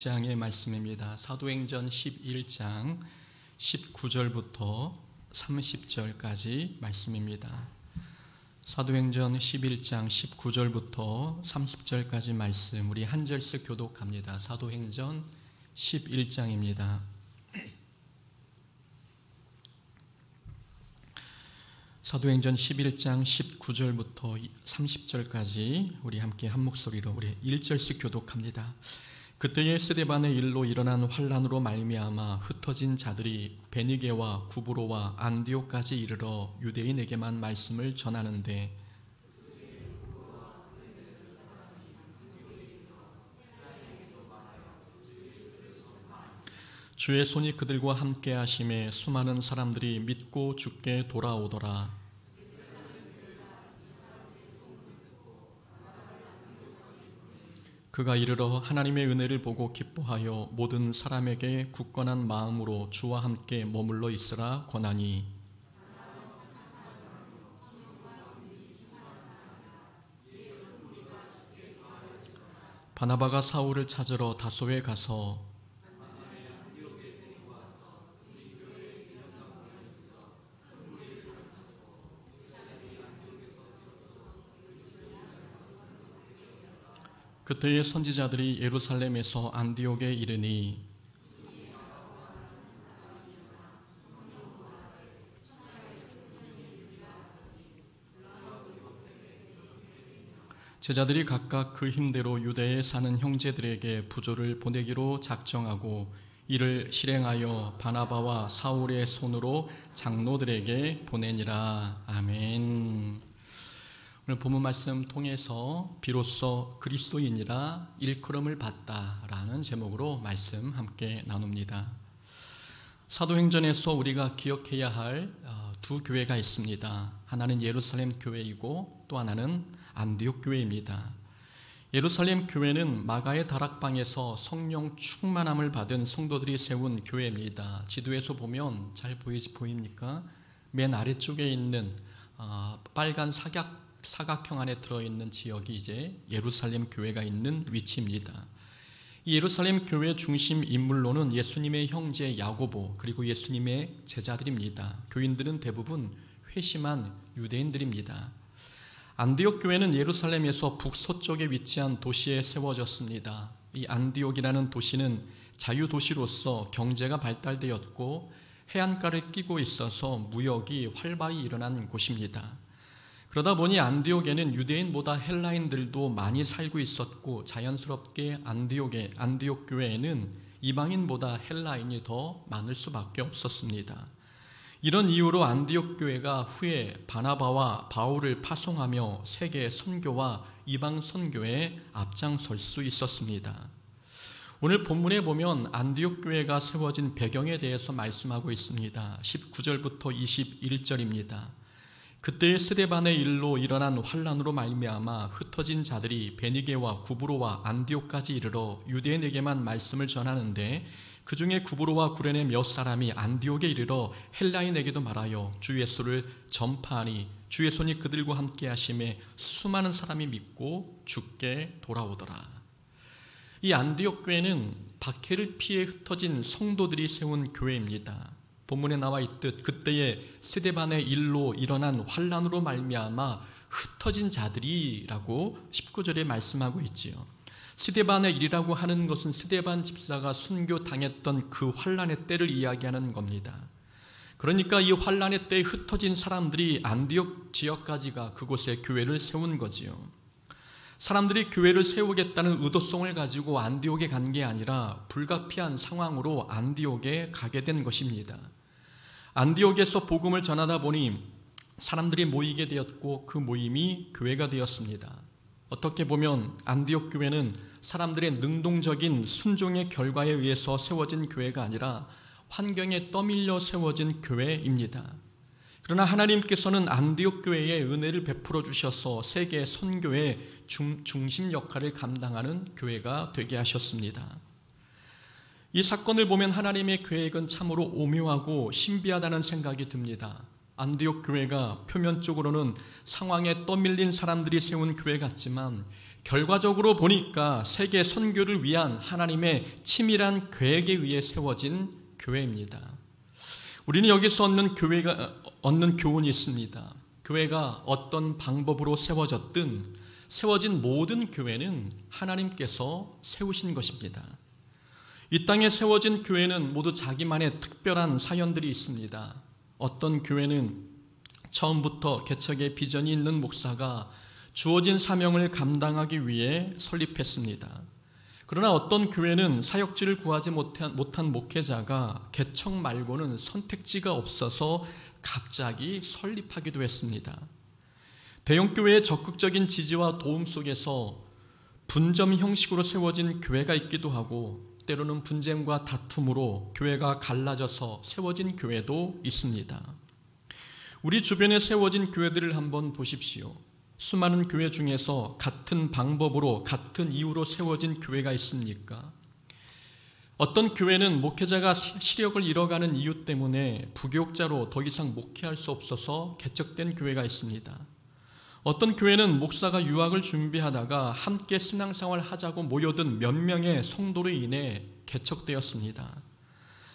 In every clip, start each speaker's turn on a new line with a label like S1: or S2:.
S1: 장의 말씀입니다. 사도행전 11장 19절부터 30절까지 말씀입니다. 사도행전 11장 19절부터 30절까지 말씀, 우리 한 절씩 교독합니다. 사도행전 11장입니다. 사도행전 11장 19절부터 30절까지 우리 함께 한 목소리로 우리 1절씩 교독합니다. 그때의 스데반의 일로 일어난 환란으로 말미암아 흩어진 자들이 베니게와 구브로와 안디옥까지 이르러 유대인에게만 말씀을 전하는데 주의 손이 그들과 함께 하심에 수많은 사람들이 믿고 주께 돌아오더라. 그가 이르러 하나님의 은혜를 보고 기뻐하여 모든 사람에게 굳건한 마음으로 주와 함께 머물러 있으라 권하니, 바나바가 사울을 찾으러 다소에 가서 그때의 선지자들이 예루살렘에서 안디옥에 이르니 제자들이 각각 그 힘대로 유대에 사는 형제들에게 부조를 보내기로 작정하고 이를 실행하여 바나바와 사울의 손으로 장로들에게 보내니라. 아멘. 오늘 본문 말씀 통해서 비로소 그리스도인이라 일컬음을 받다라는 제목으로 말씀 함께 나눕니다. 사도행전에서 우리가 기억해야 할 두 교회가 있습니다. 하나는 예루살렘 교회이고 또 하나는 안디옥 교회입니다. 예루살렘 교회는 마가의 다락방에서 성령 충만함을 받은 성도들이 세운 교회입니다. 지도에서 보면 잘 보입니까? 맨 아래쪽에 있는 빨간 사각형 안에 들어있는 지역이 이제 예루살렘 교회가 있는 위치입니다. 이 예루살렘 교회 중심 인물로는 예수님의 형제 야고보 그리고 예수님의 제자들입니다. 교인들은 대부분 회심한 유대인들입니다. 안디옥 교회는 예루살렘에서 북서쪽에 위치한 도시에 세워졌습니다. 이 안디옥이라는 도시는 자유도시로서 경제가 발달되었고 해안가를 끼고 있어서 무역이 활발히 일어난 곳입니다. 그러다 보니 안디옥에는 유대인보다 헬라인들도 많이 살고 있었고 자연스럽게 안디옥 교회에는 이방인보다 헬라인이 더 많을 수밖에 없었습니다. 이런 이유로 안디옥 교회가 후에 바나바와 바울을 파송하며 세계 선교와 이방 선교에 앞장설 수 있었습니다. 오늘 본문에 보면 안디옥 교회가 세워진 배경에 대해서 말씀하고 있습니다. 19절부터 21절입니다. 그때의 스데반의 일로 일어난 환란으로 말미암아 흩어진 자들이 베니게와 구브로와 안디옥까지 이르러 유대인에게만 말씀을 전하는데 그 중에 구브로와 구레네 몇 사람이 안디옥에 이르러 헬라인에게도 말하여 주 예수를 전파하니 주의 손이 그들과 함께 하심에 수많은 사람이 믿고 주께 돌아오더라. 이 안디옥 교회는 박해를 피해 흩어진 성도들이 세운 교회입니다. 본문에 나와 있듯 그때의 스데반의 일로 일어난 환란으로 말미암아 흩어진 자들이라고 19절에 말씀하고 있지요. 스데반의 일이라고 하는 것은 스데반 집사가 순교당했던 그 환란의 때를 이야기하는 겁니다. 그러니까 이 환란의 때에 흩어진 사람들이 안디옥 지역까지가 그곳에 교회를 세운 거지요. 사람들이 교회를 세우겠다는 의도성을 가지고 안디옥에 간 게 아니라 불가피한 상황으로 안디옥에 가게 된 것입니다. 안디옥에서 복음을 전하다 보니 사람들이 모이게 되었고 그 모임이 교회가 되었습니다. 어떻게 보면 안디옥 교회는 사람들의 능동적인 순종의 결과에 의해서 세워진 교회가 아니라 환경에 떠밀려 세워진 교회입니다. 그러나 하나님께서는 안디옥 교회에 은혜를 베풀어 주셔서 세계 선교의 중심 역할을 감당하는 교회가 되게 하셨습니다. 이 사건을 보면 하나님의 계획은 참으로 오묘하고 신비하다는 생각이 듭니다. 안디옥 교회가 표면적으로는 상황에 떠밀린 사람들이 세운 교회 같지만 결과적으로 보니까 세계 선교를 위한 하나님의 치밀한 계획에 의해 세워진 교회입니다. 우리는 여기서 얻는 교훈이 있습니다. 교회가 어떤 방법으로 세워진 모든 교회는 하나님께서 세우신 것입니다. 이 땅에 세워진 교회는 모두 자기만의 특별한 사연들이 있습니다. 어떤 교회는 처음부터 개척의 비전이 있는 목사가 주어진 사명을 감당하기 위해 설립했습니다. 그러나 어떤 교회는 사역지를 구하지 못한 목회자가 개척 말고는 선택지가 없어서 갑자기 설립하기도 했습니다. 대형교회의 적극적인 지지와 도움 속에서 분점 형식으로 세워진 교회가 있기도 하고 때로는 분쟁과 다툼으로 교회가 갈라져서 세워진 교회도 있습니다. 우리 주변에 세워진 교회들을 한번 보십시오. 수많은 교회 중에서 같은 방법으로 같은 이유로 세워진 교회가 있습니까? 어떤 교회는 목회자가 시력을 잃어가는 이유 때문에 부교육자로 더 이상 목회할 수 없어서 개척된 교회가 있습니다. 어떤 교회는 목사가 유학을 준비하다가 함께 신앙생활 하자고 모여든 몇 명의 성도로 인해 개척되었습니다.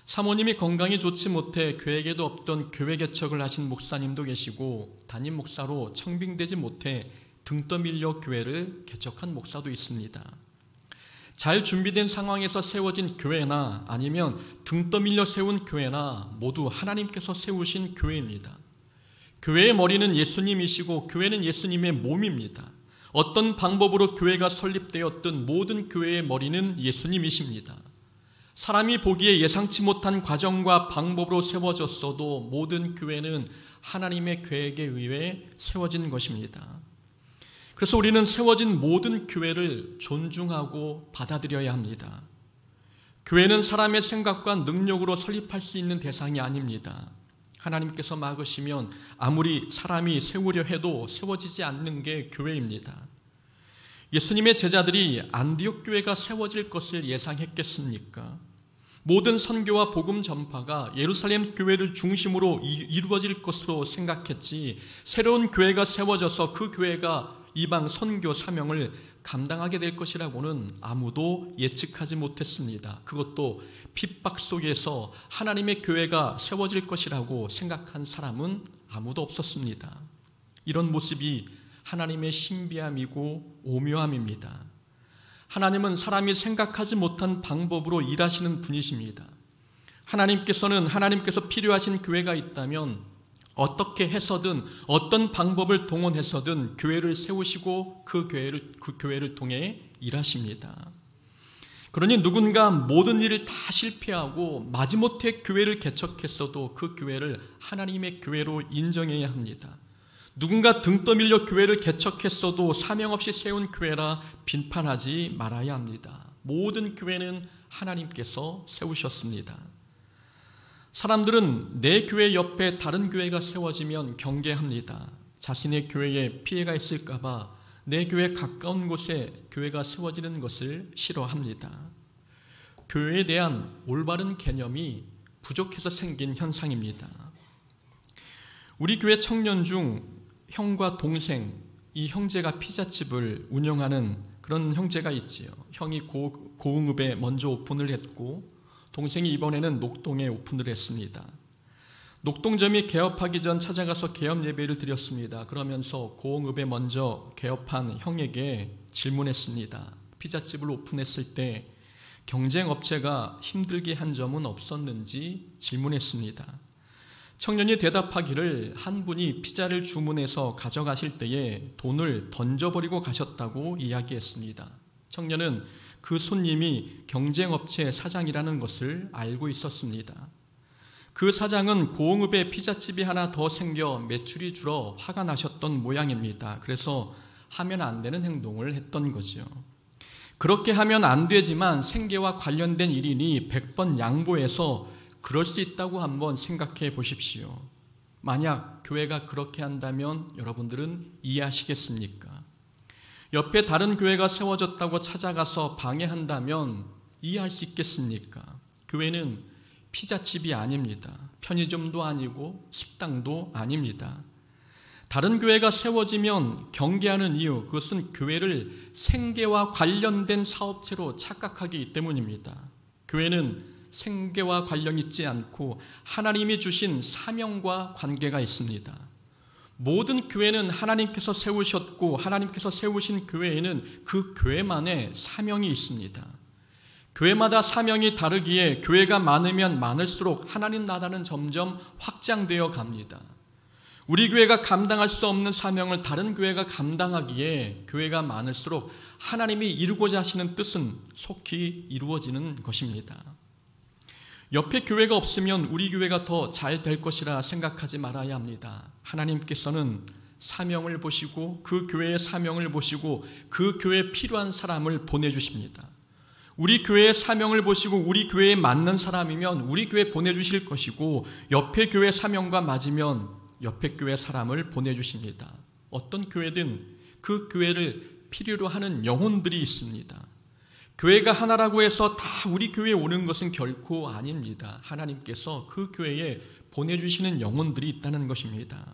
S1: 사모님이 건강이 좋지 못해 계획에도 없던 교회 개척을 하신 목사님도 계시고 담임 목사로 청빙되지 못해 등 떠밀려 교회를 개척한 목사도 있습니다. 잘 준비된 상황에서 세워진 교회나 아니면 등 떠밀려 세운 교회나 모두 하나님께서 세우신 교회입니다. 교회의 머리는 예수님이시고 교회는 예수님의 몸입니다. 어떤 방법으로 교회가 설립되었든 모든 교회의 머리는 예수님이십니다. 사람이 보기에 예상치 못한 과정과 방법으로 세워졌어도 모든 교회는 하나님의 계획에 의해 세워진 것입니다. 그래서 우리는 세워진 모든 교회를 존중하고 받아들여야 합니다. 교회는 사람의 생각과 능력으로 설립할 수 있는 대상이 아닙니다. 하나님께서 막으시면 아무리 사람이 세우려 해도 세워지지 않는 게 교회입니다. 예수님의 제자들이 안디옥 교회가 세워질 것을 예상했겠습니까? 모든 선교와 복음 전파가 예루살렘 교회를 중심으로 이루어질 것으로 생각했지 새로운 교회가 세워져서 그 교회가 이방 선교 사명을 감당하게 될 것이라고는 아무도 예측하지 못했습니다. 그것도 핍박 속에서 하나님의 교회가 세워질 것이라고 생각한 사람은 아무도 없었습니다. 이런 모습이 하나님의 신비함이고 오묘함입니다. 하나님은 사람이 생각하지 못한 방법으로 일하시는 분이십니다. 하나님께서 필요하신 교회가 있다면 어떻게 해서든 어떤 방법을 동원해서든 교회를 세우시고 그 교회를 통해 일하십니다. 그러니 누군가 모든 일을 다 실패하고 마지못해 교회를 개척했어도 그 교회를 하나님의 교회로 인정해야 합니다. 누군가 등 떠밀려 교회를 개척했어도 사명 없이 세운 교회라 비판하지 말아야 합니다. 모든 교회는 하나님께서 세우셨습니다. 사람들은 내 교회 옆에 다른 교회가 세워지면 경계합니다. 자신의 교회에 피해가 있을까 봐 내 교회 가까운 곳에 교회가 세워지는 것을 싫어합니다. 교회에 대한 올바른 개념이 부족해서 생긴 현상입니다. 우리 교회 청년 중 형과 동생, 이 형제가 피자집을 운영하는 그런 형제가 있지요. 형이 고흥읍에 먼저 오픈을 했고 동생이 이번에는 녹동에 오픈을 했습니다. 녹동점이 개업하기 전 찾아가서 개업 예배를 드렸습니다. 그러면서 고흥읍에 먼저 개업한 형에게 질문했습니다. 피자집을 오픈했을 때 경쟁업체가 힘들게 한 점은 없었는지 질문했습니다. 청년이 대답하기를 한 분이 피자를 주문해서 가져가실 때에 돈을 던져버리고 가셨다고 이야기했습니다. 청년은 그 손님이 경쟁업체 사장이라는 것을 알고 있었습니다. 그 사장은 고흥읍에 피자집이 하나 더 생겨 매출이 줄어 화가 나셨던 모양입니다. 그래서 하면 안 되는 행동을 했던 거죠. 그렇게 하면 안 되지만 생계와 관련된 일이니 100번 양보해서 그럴 수 있다고 한번 생각해 보십시오. 만약 교회가 그렇게 한다면 여러분들은 이해하시겠습니까? 옆에 다른 교회가 세워졌다고 찾아가서 방해한다면 이해할 수 있겠습니까? 교회는 피자집이 아닙니다. 편의점도 아니고 식당도 아닙니다. 다른 교회가 세워지면 경계하는 이유, 그것은 교회를 생계와 관련된 사업체로 착각하기 때문입니다. 교회는 생계와 관련 있지 않고 하나님이 주신 사명과 관계가 있습니다. 모든 교회는 하나님께서 세우셨고 하나님께서 세우신 교회에는 그 교회만의 사명이 있습니다. 교회마다 사명이 다르기에 교회가 많으면 많을수록 하나님 나라는 점점 확장되어 갑니다. 우리 교회가 감당할 수 없는 사명을 다른 교회가 감당하기에 교회가 많을수록 하나님이 이루고자 하시는 뜻은 속히 이루어지는 것입니다. 옆에 교회가 없으면 우리 교회가 더 잘 될 것이라 생각하지 말아야 합니다. 하나님께서는 사명을 보시고 그 교회의 사명을 보시고 그 교회에 필요한 사람을 보내주십니다. 우리 교회의 사명을 보시고 우리 교회에 맞는 사람이면 우리 교회에 보내주실 것이고 옆에 교회 사명과 맞으면 옆에 교회 사람을 보내주십니다. 어떤 교회든 그 교회를 필요로 하는 영혼들이 있습니다. 교회가 하나라고 해서 다 우리 교회에 오는 것은 결코 아닙니다. 하나님께서 그 교회에 보내주시는 영혼들이 있다는 것입니다.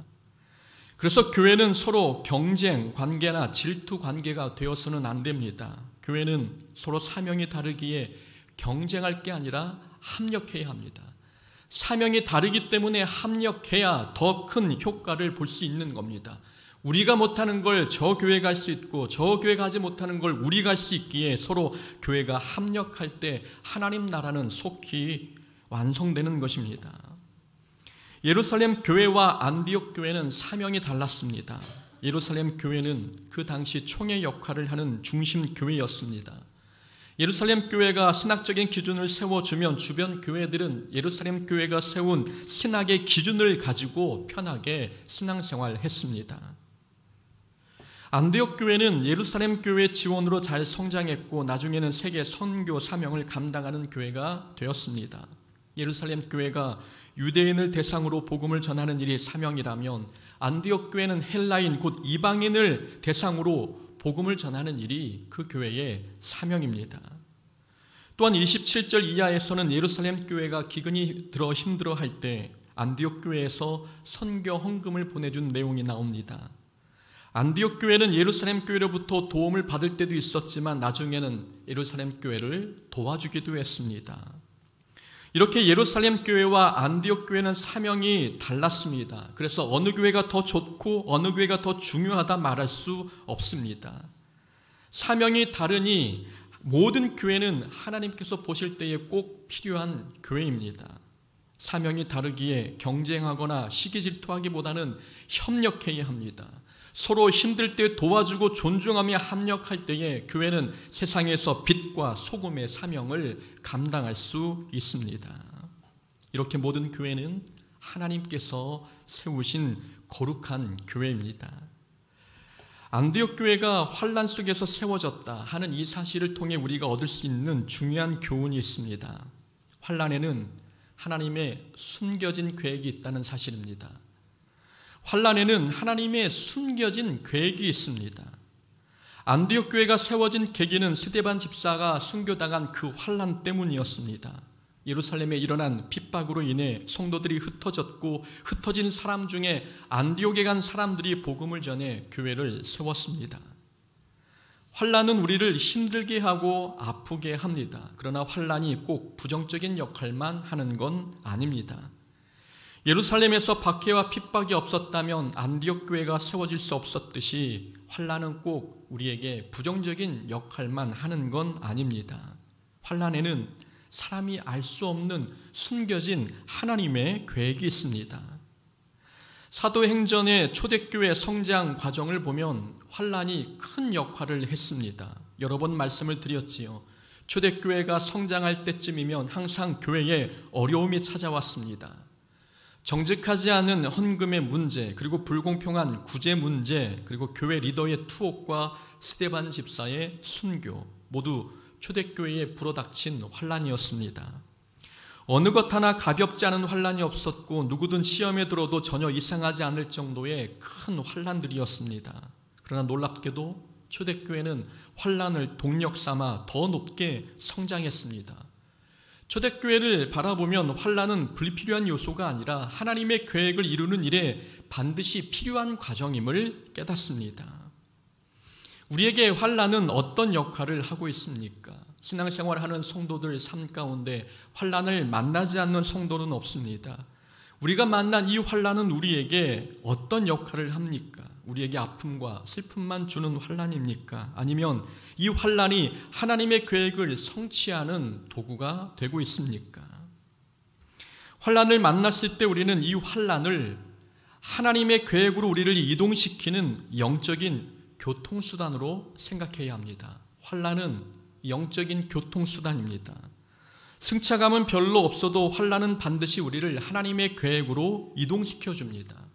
S1: 그래서 교회는 서로 경쟁 관계나 질투 관계가 되어서는 안 됩니다. 교회는 서로 사명이 다르기에 경쟁할 게 아니라 합력해야 합니다. 사명이 다르기 때문에 합력해야 더 큰 효과를 볼 수 있는 겁니다. 우리가 못하는 걸 저 교회가 할 수 있고 저 교회가 하지 못하는 걸 우리가 할 수 있기에 서로 교회가 합력할 때 하나님 나라는 속히 완성되는 것입니다. 예루살렘 교회와 안디옥 교회는 사명이 달랐습니다. 예루살렘 교회는 그 당시 총회 역할을 하는 중심 교회였습니다. 예루살렘 교회가 신학적인 기준을 세워주면 주변 교회들은 예루살렘 교회가 세운 신학의 기준을 가지고 편하게 신앙생활을 했습니다. 안디옥 교회는 예루살렘 교회 지원으로 잘 성장했고 나중에는 세계 선교 사명을 감당하는 교회가 되었습니다. 예루살렘 교회가 유대인을 대상으로 복음을 전하는 일이 사명이라면 안디옥 교회는 헬라인 곧 이방인을 대상으로 복음을 전하는 일이 그 교회의 사명입니다. 또한 27절 이하에서는 예루살렘 교회가 기근이 들어 힘들어할 때 안디옥 교회에서 선교 헌금을 보내준 내용이 나옵니다. 안디옥 교회는 예루살렘 교회로부터 도움을 받을 때도 있었지만 나중에는 예루살렘 교회를 도와주기도 했습니다. 이렇게 예루살렘 교회와 안디옥 교회는 사명이 달랐습니다. 그래서 어느 교회가 더 좋고 어느 교회가 더 중요하다 말할 수 없습니다. 사명이 다르니 모든 교회는 하나님께서 보실 때에 꼭 필요한 교회입니다. 사명이 다르기에 경쟁하거나 시기 질투하기보다는 협력해야 합니다. 서로 힘들 때 도와주고 존중하며 합력할 때에 교회는 세상에서 빛과 소금의 사명을 감당할 수 있습니다. 이렇게 모든 교회는 하나님께서 세우신 거룩한 교회입니다. 안디옥 교회가 환난 속에서 세워졌다 하는 이 사실을 통해 우리가 얻을 수 있는 중요한 교훈이 있습니다. 환난에는 하나님의 숨겨진 계획이 있다는 사실입니다. 환난에는 하나님의 숨겨진 계획이 있습니다. 안디옥 교회가 세워진 계기는 스데반 집사가 순교당한 그 환난 때문이었습니다. 예루살렘에 일어난 핍박으로 인해 성도들이 흩어졌고 흩어진 사람 중에 안디옥에 간 사람들이 복음을 전해 교회를 세웠습니다. 환난은 우리를 힘들게 하고 아프게 합니다. 그러나 환난이 꼭 부정적인 역할만 하는 건 아닙니다. 예루살렘에서 박해와 핍박이 없었다면 안디옥 교회가 세워질 수 없었듯이 환난은 꼭 우리에게 부정적인 역할만 하는 건 아닙니다. 환난에는 사람이 알 수 없는 숨겨진 하나님의 계획이 있습니다. 사도행전의 초대교회 성장 과정을 보면 환난이 큰 역할을 했습니다. 여러 번 말씀을 드렸지요. 초대교회가 성장할 때쯤이면 항상 교회에 어려움이 찾아왔습니다. 정직하지 않은 헌금의 문제, 그리고 불공평한 구제 문제, 그리고 교회 리더의 투옥과 스데반 집사의 순교, 모두 초대교회에 불어닥친 환난이었습니다. 어느 것 하나 가볍지 않은 환난이 없었고 누구든 시험에 들어도 전혀 이상하지 않을 정도의 큰 환난들이었습니다. 그러나 놀랍게도 초대교회는 환난을 동력 삼아 더 높게 성장했습니다. 초대교회를 바라보면 환난은 불필요한 요소가 아니라 하나님의 계획을 이루는 일에 반드시 필요한 과정임을 깨닫습니다. 우리에게 환난은 어떤 역할을 하고 있습니까? 신앙생활하는 성도들 삶 가운데 환난을 만나지 않는 성도는 없습니다. 우리가 만난 이 환난은 우리에게 어떤 역할을 합니까? 우리에게 아픔과 슬픔만 주는 환난입니까? 아니면 이 환난이 하나님의 계획을 성취하는 도구가 되고 있습니까? 환난을 만났을 때 우리는 이 환난을 하나님의 계획으로 우리를 이동시키는 영적인 교통수단으로 생각해야 합니다. 환난은 영적인 교통수단입니다. 승차감은 별로 없어도 환난은 반드시 우리를 하나님의 계획으로 이동시켜줍니다.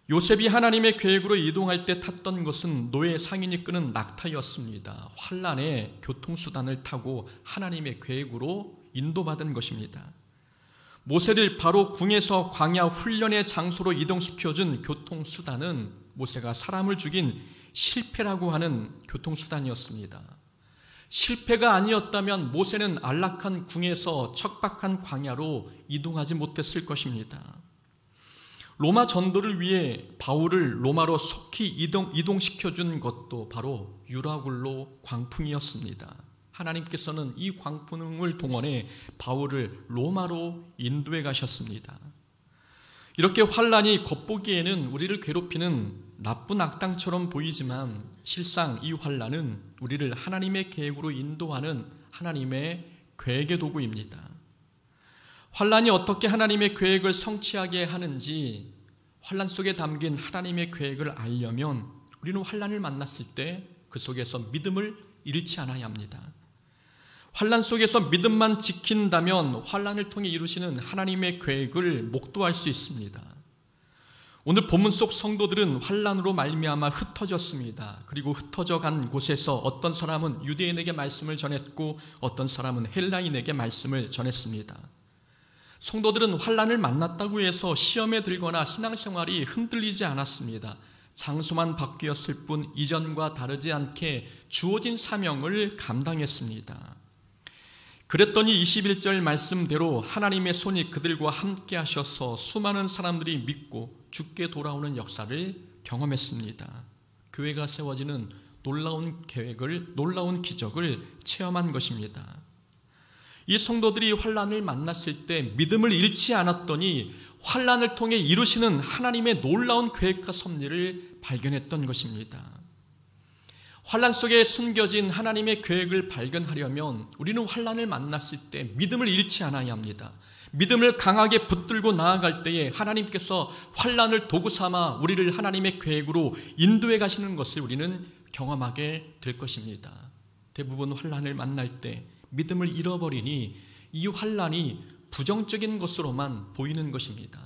S1: 요셉이 하나님의 계획으로 이동할 때 탔던 것은 노예 상인이 끄는 낙타였습니다. 환난의 교통수단을 타고 하나님의 계획으로 인도받은 것입니다. 모세를 바로 궁에서 광야 훈련의 장소로 이동시켜준 교통수단은 모세가 사람을 죽인 실패라고 하는 교통수단이었습니다. 실패가 아니었다면 모세는 안락한 궁에서 척박한 광야로 이동하지 못했을 것입니다. 로마 전도를 위해 바울을 로마로 속히 이동시켜준 것도 바로 유라굴로 광풍이었습니다. 하나님께서는 이 광풍을 동원해 바울을 로마로 인도해 가셨습니다. 이렇게 환난이 겉보기에는 우리를 괴롭히는 나쁜 악당처럼 보이지만 실상 이 환난은 우리를 하나님의 계획으로 인도하는 하나님의 계획의 도구입니다. 환난이 어떻게 하나님의 계획을 성취하게 하는지 환난 속에 담긴 하나님의 계획을 알려면 우리는 환난을 만났을 때 그 속에서 믿음을 잃지 않아야 합니다. 환난 속에서 믿음만 지킨다면 환난을 통해 이루시는 하나님의 계획을 목도할 수 있습니다. 오늘 본문 속 성도들은 환난으로 말미암아 흩어졌습니다. 그리고 흩어져 간 곳에서 어떤 사람은 유대인에게 말씀을 전했고 어떤 사람은 헬라인에게 말씀을 전했습니다. 성도들은 환난을 만났다고 해서 시험에 들거나 신앙생활이 흔들리지 않았습니다. 장소만 바뀌었을 뿐 이전과 다르지 않게 주어진 사명을 감당했습니다. 그랬더니 21절 말씀대로 하나님의 손이 그들과 함께 하셔서 수많은 사람들이 믿고 죽게 돌아오는 역사를 경험했습니다. 교회가 세워지는 놀라운 기적을 체험한 것입니다. 이 성도들이 환난을 만났을 때 믿음을 잃지 않았더니 환난을 통해 이루시는 하나님의 놀라운 계획과 섭리를 발견했던 것입니다. 환난 속에 숨겨진 하나님의 계획을 발견하려면 우리는 환난을 만났을 때 믿음을 잃지 않아야 합니다. 믿음을 강하게 붙들고 나아갈 때에 하나님께서 환난을 도구 삼아 우리를 하나님의 계획으로 인도해 가시는 것을 우리는 경험하게 될 것입니다. 대부분 환난을 만날 때 믿음을 잃어버리니 이 환난이 부정적인 것으로만 보이는 것입니다.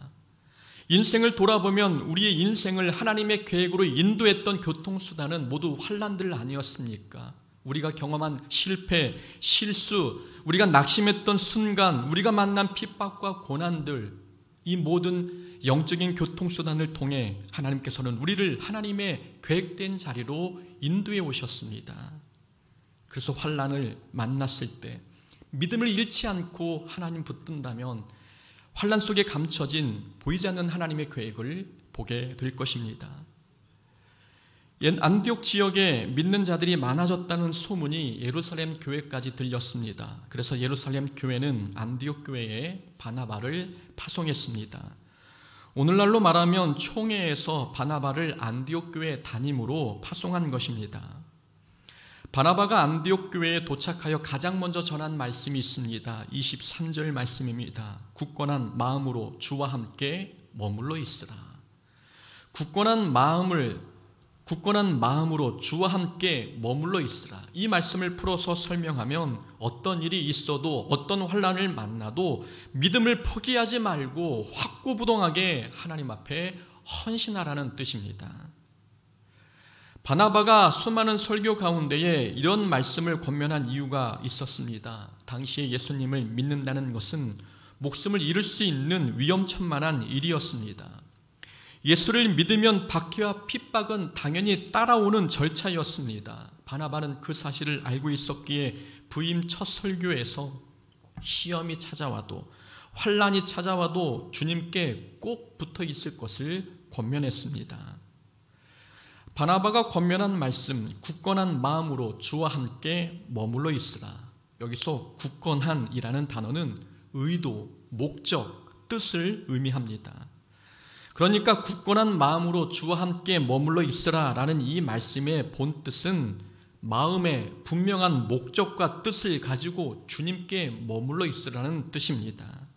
S1: 인생을 돌아보면 우리의 인생을 하나님의 계획으로 인도했던 교통수단은 모두 환난들 아니었습니까? 우리가 경험한 실패, 실수, 우리가 낙심했던 순간, 우리가 만난 핍박과 고난들, 이 모든 영적인 교통수단을 통해 하나님께서는 우리를 하나님의 계획된 자리로 인도해 오셨습니다. 그래서 환난을 만났을 때 믿음을 잃지 않고 하나님 붙든다면 환난 속에 감춰진 보이지 않는 하나님의 계획을 보게 될 것입니다. 옛 안디옥 지역에 믿는 자들이 많아졌다는 소문이 예루살렘 교회까지 들렸습니다. 그래서 예루살렘 교회는 안디옥 교회에 바나바를 파송했습니다. 오늘날로 말하면 총회에서 바나바를 안디옥 교회 담임으로 파송한 것입니다. 바나바가 안디옥 교회에 도착하여 가장 먼저 전한 말씀이 있습니다. 23절 말씀입니다. 굳건한 마음으로 주와 함께 머물러 있으라. 굳건한 마음으로 주와 함께 머물러 있으라. 이 말씀을 풀어서 설명하면 어떤 일이 있어도 어떤 환난을 만나도 믿음을 포기하지 말고 확고부동하게 하나님 앞에 헌신하라는 뜻입니다. 바나바가 수많은 설교 가운데에 이런 말씀을 권면한 이유가 있었습니다. 당시에 예수님을 믿는다는 것은 목숨을 잃을 수 있는 위험천만한 일이었습니다. 예수를 믿으면 박해와 핍박은 당연히 따라오는 절차였습니다. 바나바는 그 사실을 알고 있었기에 부임 첫 설교에서 시험이 찾아와도 환난이 찾아와도 주님께 꼭 붙어 있을 것을 권면했습니다. 바나바가 권면한 말씀, 굳건한 마음으로 주와 함께 머물러 있으라. 여기서 굳건한이라는 단어는 의도, 목적, 뜻을 의미합니다. 그러니까 굳건한 마음으로 주와 함께 머물러 있으라 라는 이 말씀의 본 뜻은 마음에 분명한 목적과 뜻을 가지고 주님께 머물러 있으라는 뜻입니다.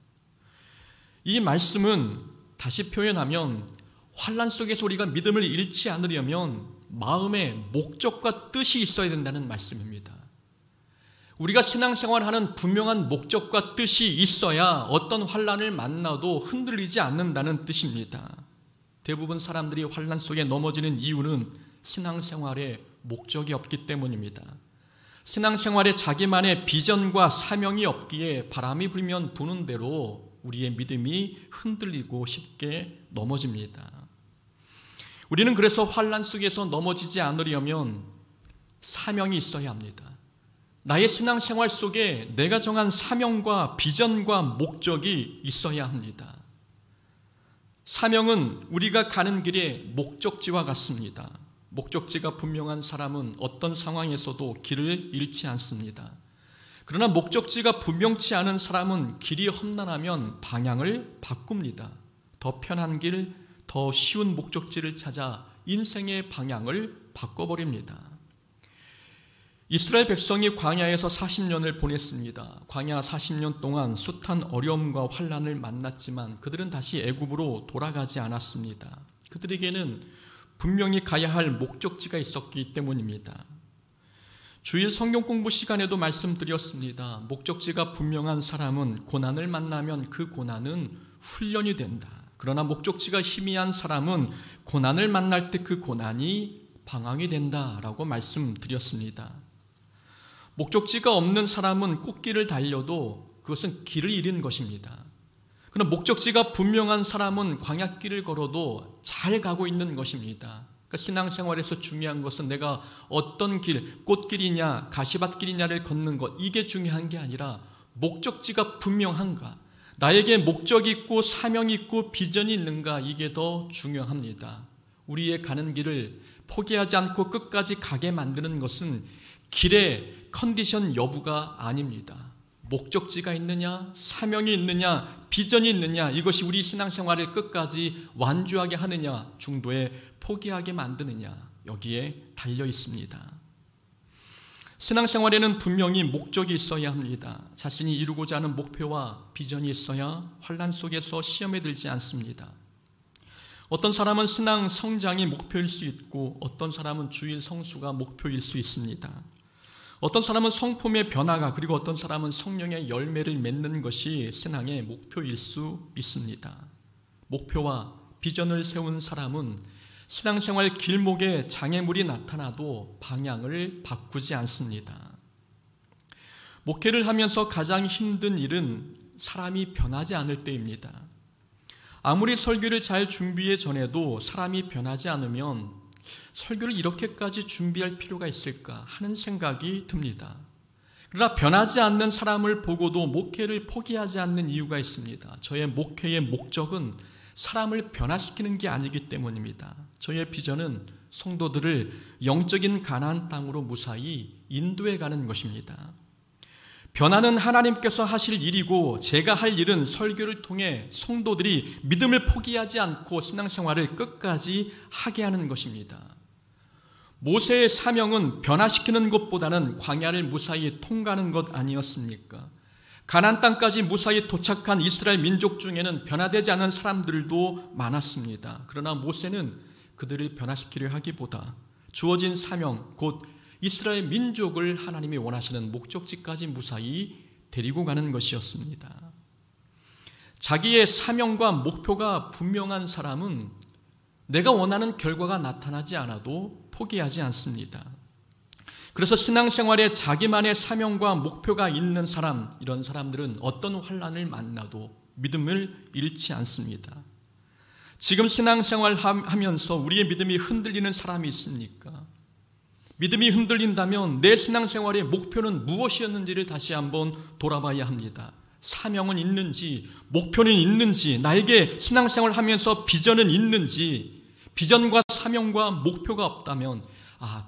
S1: 이 말씀은 다시 표현하면 환난 속에서 우리가 믿음을 잃지 않으려면 마음에 목적과 뜻이 있어야 된다는 말씀입니다. 우리가 신앙생활하는 분명한 목적과 뜻이 있어야 어떤 환난을 만나도 흔들리지 않는다는 뜻입니다. 대부분 사람들이 환난 속에 넘어지는 이유는 신앙생활에 목적이 없기 때문입니다. 신앙생활에 자기만의 비전과 사명이 없기에 바람이 불면 부는 대로 우리의 믿음이 흔들리고 쉽게 넘어집니다. 우리는 그래서 환난 속에서 넘어지지 않으려면 사명이 있어야 합니다. 나의 신앙생활 속에 내가 정한 사명과 비전과 목적이 있어야 합니다. 사명은 우리가 가는 길의 목적지와 같습니다. 목적지가 분명한 사람은 어떤 상황에서도 길을 잃지 않습니다. 그러나 목적지가 분명치 않은 사람은 길이 험난하면 방향을 바꿉니다. 더 편한 길, 더 쉬운 목적지를 찾아 인생의 방향을 바꿔버립니다. 이스라엘 백성이 광야에서 40년을 보냈습니다. 광야 40년 동안 숱한 어려움과 환난을 만났지만 그들은 다시 애굽으로 돌아가지 않았습니다. 그들에게는 분명히 가야 할 목적지가 있었기 때문입니다. 주일 성경 공부 시간에도 말씀드렸습니다. 목적지가 분명한 사람은 고난을 만나면 그 고난은 훈련이 된다. 그러나 목적지가 희미한 사람은 고난을 만날 때 그 고난이 방황이 된다라고 말씀드렸습니다. 목적지가 없는 사람은 꽃길을 달려도 그것은 길을 잃은 것입니다. 그러나 목적지가 분명한 사람은 광야길을 걸어도 잘 가고 있는 것입니다. 그러니까 신앙생활에서 중요한 것은 내가 어떤 길, 꽃길이냐 가시밭길이냐를 걷는 것, 이게 중요한 게 아니라 목적지가 분명한가, 나에게 목적이 있고 사명이 있고 비전이 있는가, 이게 더 중요합니다. 우리의 가는 길을 포기하지 않고 끝까지 가게 만드는 것은 길의 컨디션 여부가 아닙니다. 목적지가 있느냐, 사명이 있느냐, 비전이 있느냐, 이것이 우리 신앙생활을 끝까지 완주하게 하느냐, 중도에 포기하게 만드느냐, 여기에 달려 있습니다. 신앙생활에는 분명히 목적이 있어야 합니다. 자신이 이루고자 하는 목표와 비전이 있어야 환난 속에서 시험에 들지 않습니다. 어떤 사람은 신앙 성장이 목표일 수 있고 어떤 사람은 주일 성수가 목표일 수 있습니다. 어떤 사람은 성품의 변화가, 그리고 어떤 사람은 성령의 열매를 맺는 것이 신앙의 목표일 수 있습니다. 목표와 비전을 세운 사람은 신앙생활 길목에 장애물이 나타나도 방향을 바꾸지 않습니다. 목회를 하면서 가장 힘든 일은 사람이 변하지 않을 때입니다. 아무리 설교를 잘 준비해 전해도 사람이 변하지 않으면 설교를 이렇게까지 준비할 필요가 있을까 하는 생각이 듭니다. 그러나 변하지 않는 사람을 보고도 목회를 포기하지 않는 이유가 있습니다. 저의 목회의 목적은 사람을 변화시키는 게 아니기 때문입니다. 저의 비전은 성도들을 영적인 가나안 땅으로 무사히 인도해 가는 것입니다. 변화는 하나님께서 하실 일이고 제가 할 일은 설교를 통해 성도들이 믿음을 포기하지 않고 신앙생활을 끝까지 하게 하는 것입니다. 모세의 사명은 변화시키는 것보다는 광야를 무사히 통과하는 것 아니었습니까? 가나안 땅까지 무사히 도착한 이스라엘 민족 중에는 변화되지 않은 사람들도 많았습니다. 그러나 모세는 그들을 변화시키려 하기보다 주어진 사명, 곧 이스라엘 민족을 하나님이 원하시는 목적지까지 무사히 데리고 가는 것이었습니다. 자기의 사명과 목표가 분명한 사람은 내가 원하는 결과가 나타나지 않아도 포기하지 않습니다. 그래서 신앙생활에 자기만의 사명과 목표가 있는 사람, 이런 사람들은 어떤 환난을 만나도 믿음을 잃지 않습니다. 지금 신앙생활 하면서 우리의 믿음이 흔들리는 사람이 있습니까? 믿음이 흔들린다면 내 신앙생활의 목표는 무엇이었는지를 다시 한번 돌아봐야 합니다. 사명은 있는지, 목표는 있는지, 나에게 신앙생활을 하면서 비전은 있는지, 비전과 사명과 목표가 없다면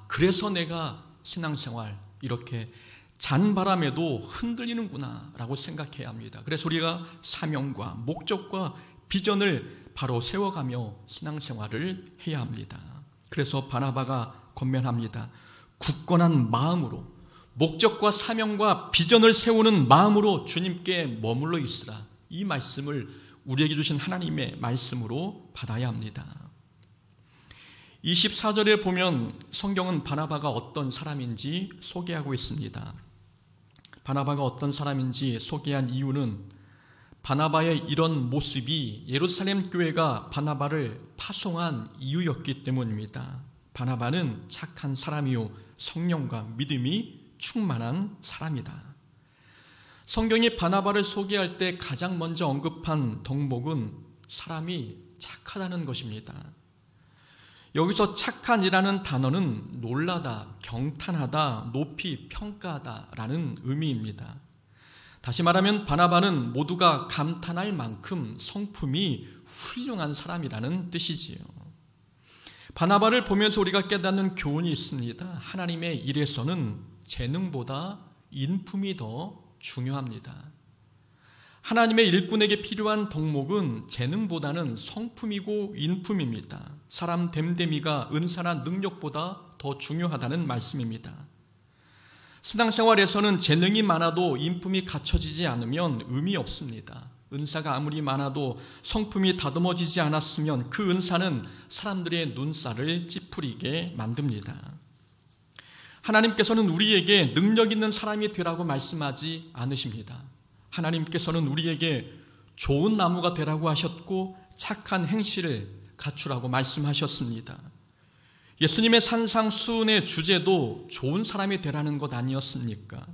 S1: 그래서 내가 신앙생활 이렇게 잔바람에도 흔들리는구나 라고 생각해야 합니다. 그래서 우리가 사명과 목적과 비전을 바로 세워가며 신앙생활을 해야 합니다. 그래서 바나바가 권면합니다. 굳건한 마음으로, 목적과 사명과 비전을 세우는 마음으로 주님께 머물러 있으라. 이 말씀을 우리에게 주신 하나님의 말씀으로 받아야 합니다. 24절에 보면 성경은 바나바가 어떤 사람인지 소개하고 있습니다. 바나바가 어떤 사람인지 소개한 이유는 바나바의 이런 모습이 예루살렘 교회가 바나바를 파송한 이유였기 때문입니다. 바나바는 착한 사람이요 성령과 믿음이 충만한 사람이다. 성경이 바나바를 소개할 때 가장 먼저 언급한 덕목은 사람이 착하다는 것입니다. 여기서 착한이라는 단어는 놀라다, 경탄하다, 높이 평가하다라는 의미입니다. 다시 말하면 바나바는 모두가 감탄할 만큼 성품이 훌륭한 사람이라는 뜻이지요. 바나바를 보면서 우리가 깨닫는 교훈이 있습니다. 하나님의 일에서는 재능보다 인품이 더 중요합니다. 하나님의 일꾼에게 필요한 덕목은 재능보다는 성품이고 인품입니다. 사람 됨됨이가 은사나 능력보다 더 중요하다는 말씀입니다. 신앙생활에서는 재능이 많아도 인품이 갖춰지지 않으면 의미 없습니다. 은사가 아무리 많아도 성품이 다듬어지지 않았으면 그 은사는 사람들의 눈살을 찌푸리게 만듭니다. 하나님께서는 우리에게 능력 있는 사람이 되라고 말씀하지 않으십니다. 하나님께서는 우리에게 좋은 나무가 되라고 하셨고 착한 행실을 갖추라고 말씀하셨습니다. 예수님의 산상수훈의 주제도 좋은 사람이 되라는 것 아니었습니까?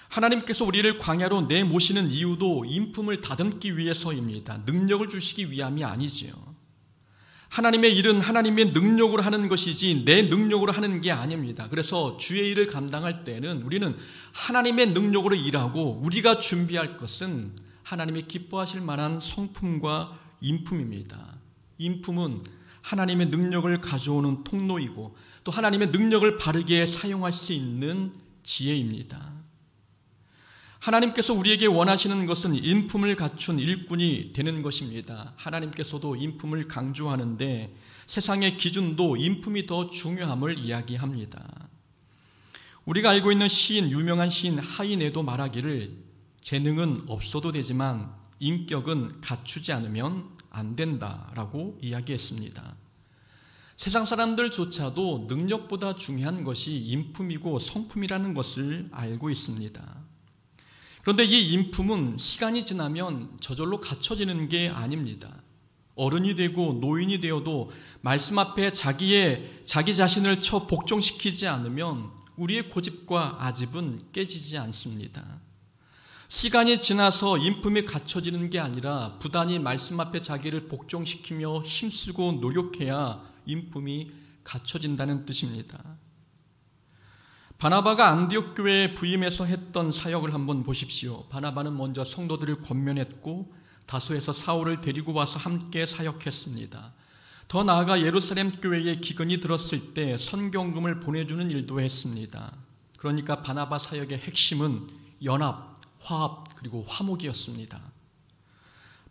S1: 하나님께서 우리를 광야로 내모시는 이유도 인품을 다듬기 위해서입니다. 능력을 주시기 위함이 아니지요. 하나님의 일은 하나님의 능력으로 하는 것이지 내 능력으로 하는 게 아닙니다. 그래서 주의 일을 감당할 때는 우리는 하나님의 능력으로 일하고 우리가 준비할 것은 하나님이 기뻐하실 만한 성품과 인품입니다. 인품은 하나님의 능력을 가져오는 통로이고 또 하나님의 능력을 바르게 사용할 수 있는 지혜입니다. 하나님께서 우리에게 원하시는 것은 인품을 갖춘 일꾼이 되는 것입니다. 하나님께서도 인품을 강조하는데 세상의 기준도 인품이 더 중요함을 이야기합니다. 우리가 알고 있는 시인, 유명한 시인 하인에도 말하기를 재능은 없어도 되지만 인격은 갖추지 않으면 안 된다라고 이야기했습니다. 세상 사람들조차도 능력보다 중요한 것이 인품이고 성품이라는 것을 알고 있습니다. 그런데 이 인품은 시간이 지나면 저절로 갖춰지는 게 아닙니다. 어른이 되고 노인이 되어도 말씀 앞에 자기 자신을 복종시키지 않으면 우리의 고집과 아집은 깨지지 않습니다. 시간이 지나서 인품이 갖춰지는 게 아니라 부단히 말씀 앞에 자기를 복종시키며 힘쓰고 노력해야 인품이 갖춰진다는 뜻입니다. 바나바가 안디옥 교회에 부임해서 했던 사역을 한번 보십시오. 바나바는 먼저 성도들을 권면했고 다소에서 사울을 데리고 와서 함께 사역했습니다. 더 나아가 예루살렘 교회에 기근이 들었을 때 선경금을 보내주는 일도 했습니다. 그러니까 바나바 사역의 핵심은 연합, 화합 그리고 화목이었습니다.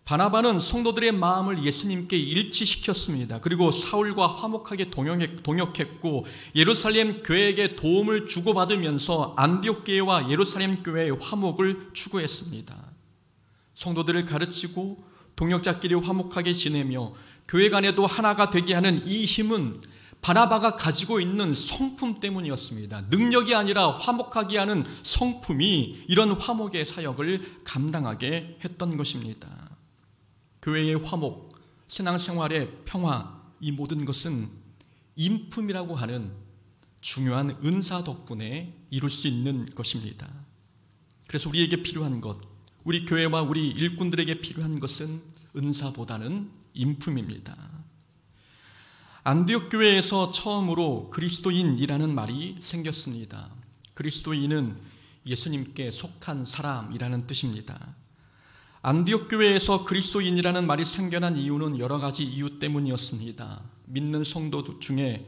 S1: 바나바는 성도들의 마음을 예수님께 일치시켰습니다. 그리고 사울과 화목하게 동역했고 예루살렘 교회에게 도움을 주고받으면서 안디옥 교회와 예루살렘 교회의 화목을 추구했습니다. 성도들을 가르치고 동역자끼리 화목하게 지내며 교회 간에도 하나가 되게 하는 이 힘은 바나바가 가지고 있는 성품 때문이었습니다. 능력이 아니라 화목하게 하는 성품이 이런 화목의 사역을 감당하게 했던 것입니다. 교회의 화목, 신앙생활의 평화, 이 모든 것은 인품이라고 하는 중요한 은사 덕분에 이룰 수 있는 것입니다. 그래서 우리에게 필요한 것, 우리 교회와 우리 일꾼들에게 필요한 것은 은사보다는 인품입니다. 안디옥 교회에서 처음으로 그리스도인이라는 말이 생겼습니다. 그리스도인은 예수님께 속한 사람이라는 뜻입니다. 안디옥 교회에서 그리스도인이라는 말이 생겨난 이유는 여러 가지 이유 때문이었습니다. 믿는 성도 중에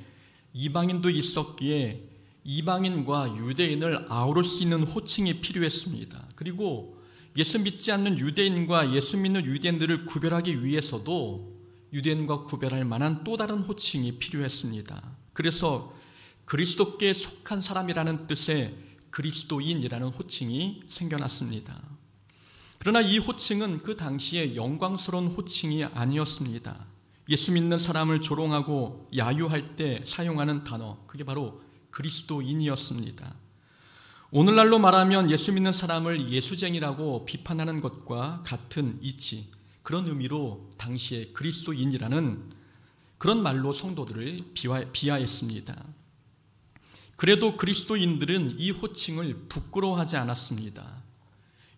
S1: 이방인도 있었기에 이방인과 유대인을 아우를 수 있는 호칭이 필요했습니다. 그리고 예수 믿지 않는 유대인과 예수 믿는 유대인들을 구별하기 위해서도 유대인과 구별할 만한 또 다른 호칭이 필요했습니다. 그래서 그리스도께 속한 사람이라는 뜻의 그리스도인이라는 호칭이 생겨났습니다. 그러나 이 호칭은 그 당시에 영광스러운 호칭이 아니었습니다. 예수 믿는 사람을 조롱하고 야유할 때 사용하는 단어, 그게 바로 그리스도인이었습니다. 오늘날로 말하면 예수 믿는 사람을 예수쟁이라고 비판하는 것과 같은 이치, 그런 의미로 당시에 그리스도인이라는 그런 말로 성도들을 비하했습니다. 그래도 그리스도인들은 이 호칭을 부끄러워하지 않았습니다.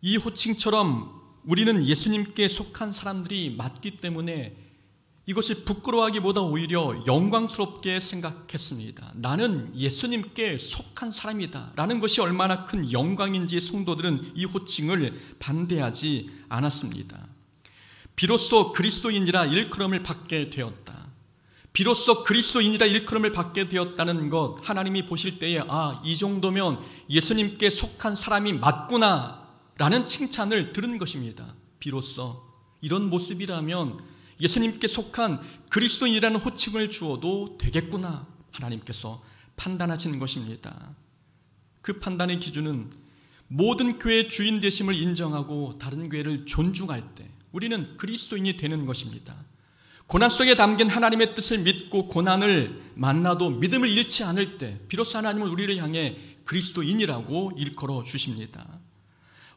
S1: 이 호칭처럼 우리는 예수님께 속한 사람들이 맞기 때문에 이것을 부끄러워하기보다 오히려 영광스럽게 생각했습니다. 나는 예수님께 속한 사람이다 라는 것이 얼마나 큰 영광인지 성도들은 이 호칭을 반대하지 않았습니다. 비로소 그리스도인이라 일컬음을 받게 되었다. 비로소 그리스도인이라 일컬음을 받게 되었다는 것, 하나님이 보실 때에 이 정도면 예수님께 속한 사람이 맞구나 라는 칭찬을 들은 것입니다. 비로소 이런 모습이라면 예수님께 속한 그리스도인이라는 호칭을 주어도 되겠구나 하나님께서 판단하시는 것입니다. 그 판단의 기준은 모든 교회의 주인 되심을 인정하고 다른 교회를 존중할 때 우리는 그리스도인이 되는 것입니다. 고난 속에 담긴 하나님의 뜻을 믿고 고난을 만나도 믿음을 잃지 않을 때 비로소 하나님은 우리를 향해 그리스도인이라고 일컬어 주십니다.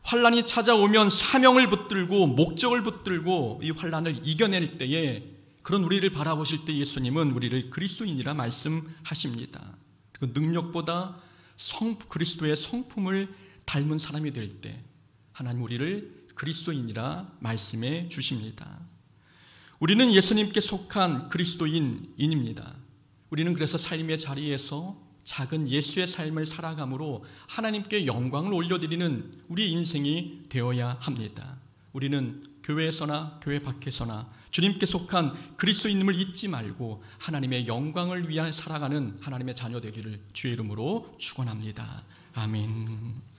S1: 환난이 찾아오면 사명을 붙들고 목적을 붙들고 이 환난을 이겨낼 때에 그런 우리를 바라보실 때 예수님은 우리를 그리스도인이라 말씀하십니다. 그리고 능력보다 그리스도의 성품을 닮은 사람이 될 때 하나님 우리를 그리스도인이라 말씀해 주십니다. 우리는 예수님께 속한 그리스도인입니다. 우리는 그래서 삶의 자리에서 작은 예수의 삶을 살아감으로 하나님께 영광을 올려드리는 우리의 인생이 되어야 합니다. 우리는 교회에서나 교회 밖에서나 주님께 속한 그리스도인임을 잊지 말고 하나님의 영광을 위해 살아가는 하나님의 자녀 되기를 주의 이름으로 축원합니다. 아멘.